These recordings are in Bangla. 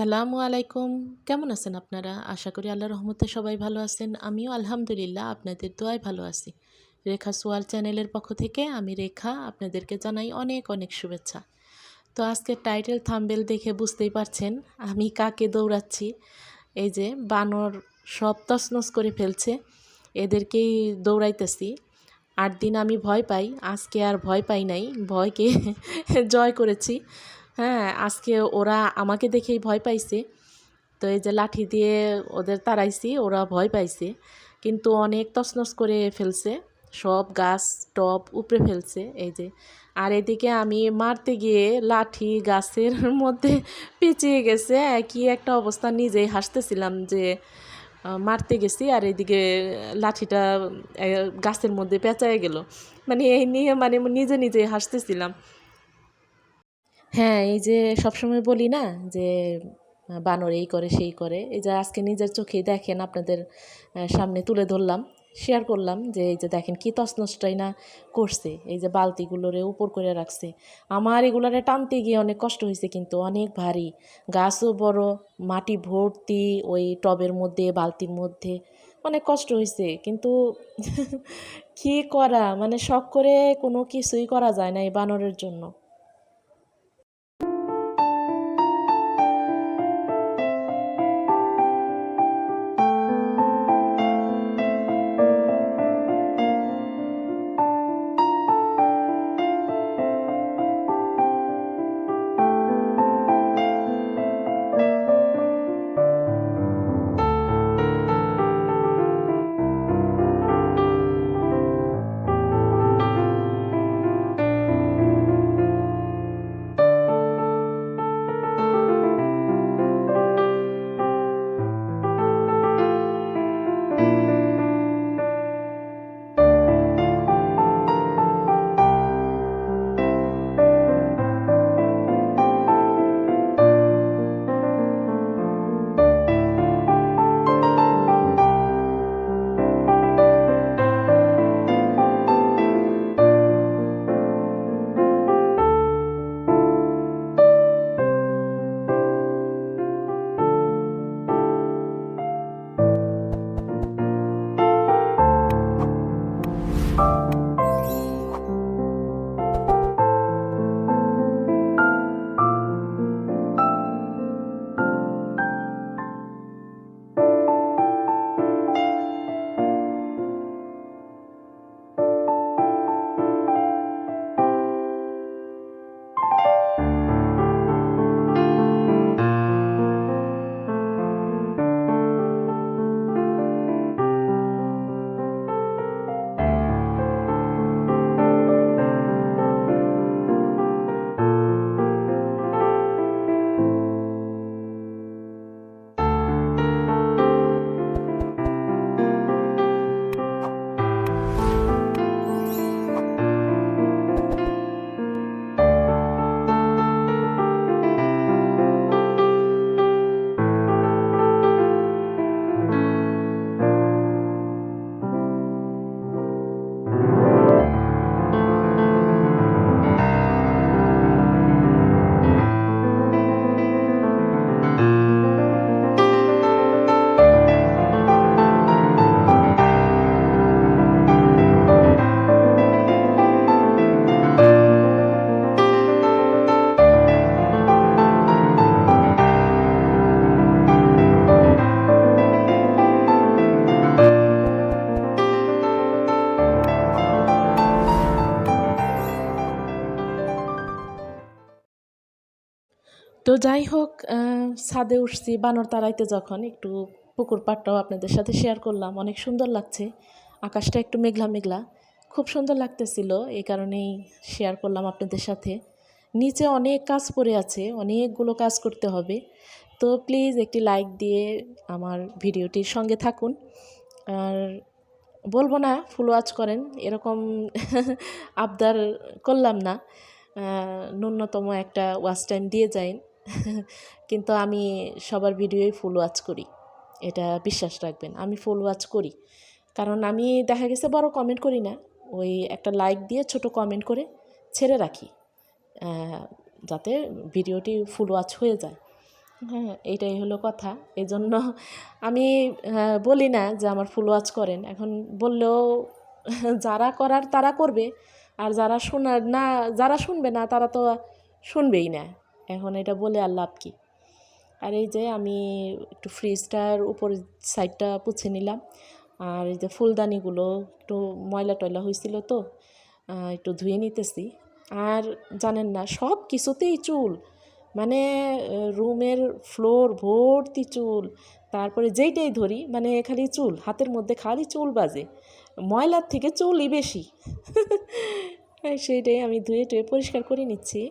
আসসালামু আলাইকুম। কেমন আছেন আপনারা? আশা করি আল্লাহর রহমতে সবাই ভালো আছেন। আমিও আলহামদুলিল্লাহ আপনাদের দোয়ায় ভালো আছি। রেখা সোয়াল চ্যানেলের পক্ষ থেকে আমি রেখা আপনাদেরকে জানাই অনেক অনেক শুভেচ্ছা। তো আজকের টাইটেল থাম্বনেল দেখে বুঝতেই পারছেন আমি কাকে দৌড়াচ্ছি। এই যে বানর সব তছনছ করে ফেলছে, এদেরকেই দৌড়াইতেছি। ৮ দিন আমি ভয় পাই, আজকে আর ভয় পাই নাই, ভয়কে জয় করেছি। হ্যাঁ, আজকে ওরা আমাকে দেখেই ভয় পাইছে। তো এই যে লাঠি দিয়ে ওদের তাড়াইছি, ওরা ভয় পাইছে, কিন্তু অনেক তছনছ করে ফেলছে, সব গাছ টব উপড়ে ফেলছে এই যে। আর এদিকে আমি মারতে গিয়ে লাঠি গাছের মধ্যে পেঁচিয়ে গেছে, কি একটা অবস্থা, নিজেই হাসতেছিলাম যে মারতে গেছি আর এদিকে লাঠিটা গাছের মধ্যে পেঁচায় গেল। মানে এই নিয়ে মানে নিজে নিজেই হাসতেছিলাম। হ্যাঁ, এই যে সবসময় বলি না যে বানর এই করে সেই করে, এই যে আজকে নিজের চোখেই দেখেন আপনাদের সামনে তুলে ধরলাম, শেয়ার করলাম যে এই যে দেখেন কি তছনছটাই না করছে। এই যে বালতিগুলোরে উপর করে রাখছে, আমার এগুলারে টানতে গিয়ে অনেক কষ্ট হয়েছে, কিন্তু অনেক ভারী, গাছও বড়, মাটি ভর্তি ওই টবের মধ্যে বালতির মধ্যে, অনেক কষ্ট হয়েছে, কিন্তু কি করা, মানে শখ করে কোনো কিছুই করা যায় না এই বানরের জন্য। তো যাই হোক, ছাদে উঠছি বানর তাড়াইতে, যখন একটু পুকুর পাড়টাও আপনাদের সাথে শেয়ার করলাম, অনেক সুন্দর লাগছে, আকাশটা একটু মেঘলা মেঘলা, খুব সুন্দর লাগতেছিল, এই কারণেই শেয়ার করলাম আপনাদের সাথে। নিচে অনেক কাজ পড়ে আছে, অনেকগুলো কাজ করতে হবে, তো প্লিজ একটি লাইক দিয়ে আমার ভিডিওটির সঙ্গে থাকুন। আর বলবো না ফুল ওয়াচ করেন, এরকম আবদার করলাম না, ন্যূনতম একটা ওয়াচ টাইম দিয়ে যাই, কিন্তু আমি সবার ভিডিওই ফুল ওয়াচ করি, এটা বিশ্বাস রাখবেন, আমি ফুল ওয়াচ করি। কারণ আমি দেখা গেছে বড় কমেন্ট করি না, ওই একটা লাইক দিয়ে ছোট কমেন্ট করে ছেড়ে রাখি, যাতে ভিডিওটি ফুল ওয়াচ হয়ে যায়। হ্যাঁ, এইটাই হলো কথা। এজন্য আমি বলি না যে আমার ফুল ওয়াচ করেন। এখন বললেও যারা করার তারা করবে। আর যারা শোনার না, যারা শুনবে না তারা তো শুনবেই না। এখন এটা বলে আর লাভ কি? আর এই যে আমি একটু ফ্রিজটার উপরের সাইডটা পুছে নিলাম। আর এই যে ফুলদানিগুলো একটু ময়লা টয়লা হয়েছিল তো একটু ধুয়ে নিতেছি। আর জানেন না, সব কিছুতেই চুল, মানে রুমের ফ্লোর ভর্তি চুল। তারপরে যেইটাই ধরি মানে খালি চুল, হাতের মধ্যে খালি চুল বাজে, ময়লার থেকে চুলই বেশি। সেইটাই আমি ধুয়ে টুয়ে পরিষ্কার করে নিচ্ছি।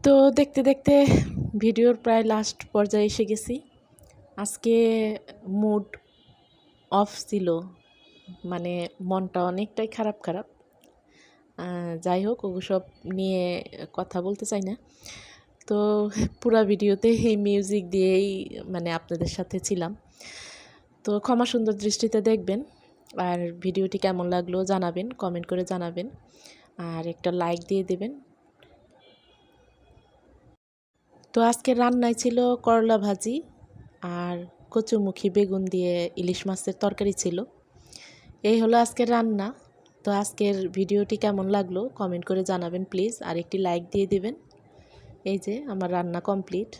তো দেখতে দেখতে ভিডিওর প্রায় লাস্ট পর্যায়ে এসে গেছি। আজকে মুড অফ ছিল, মানে মনটা অনেকটাই খারাপ খারাপ। যাই হোক, ওসব নিয়ে কথা বলতে চাই না। তো পুরা ভিডিওতে এই মিউজিক দিয়েই মানে আপনাদের সাথে ছিলাম। তো ক্ষমা সুন্দর দৃষ্টিতে দেখবেন। আর ভিডিওটি কেমন লাগলো জানাবেন, কমেন্ট করে জানাবেন, আর একটা লাইক দিয়ে দেবেন। তো আজকে রান্নায় ছিল করলা ভাজি আর কচুমুখী বেগুন দিয়ে ইলিশ মাছের তরকারি ছিল। এই হলো আজকের রান্না। তো আজকের ভিডিওটি কেমন লাগলো কমেন্ট করে জানাবেন প্লিজ, আর একটি লাইক দিয়ে দেবেন। এই যে আমার রান্না কমপ্লিট।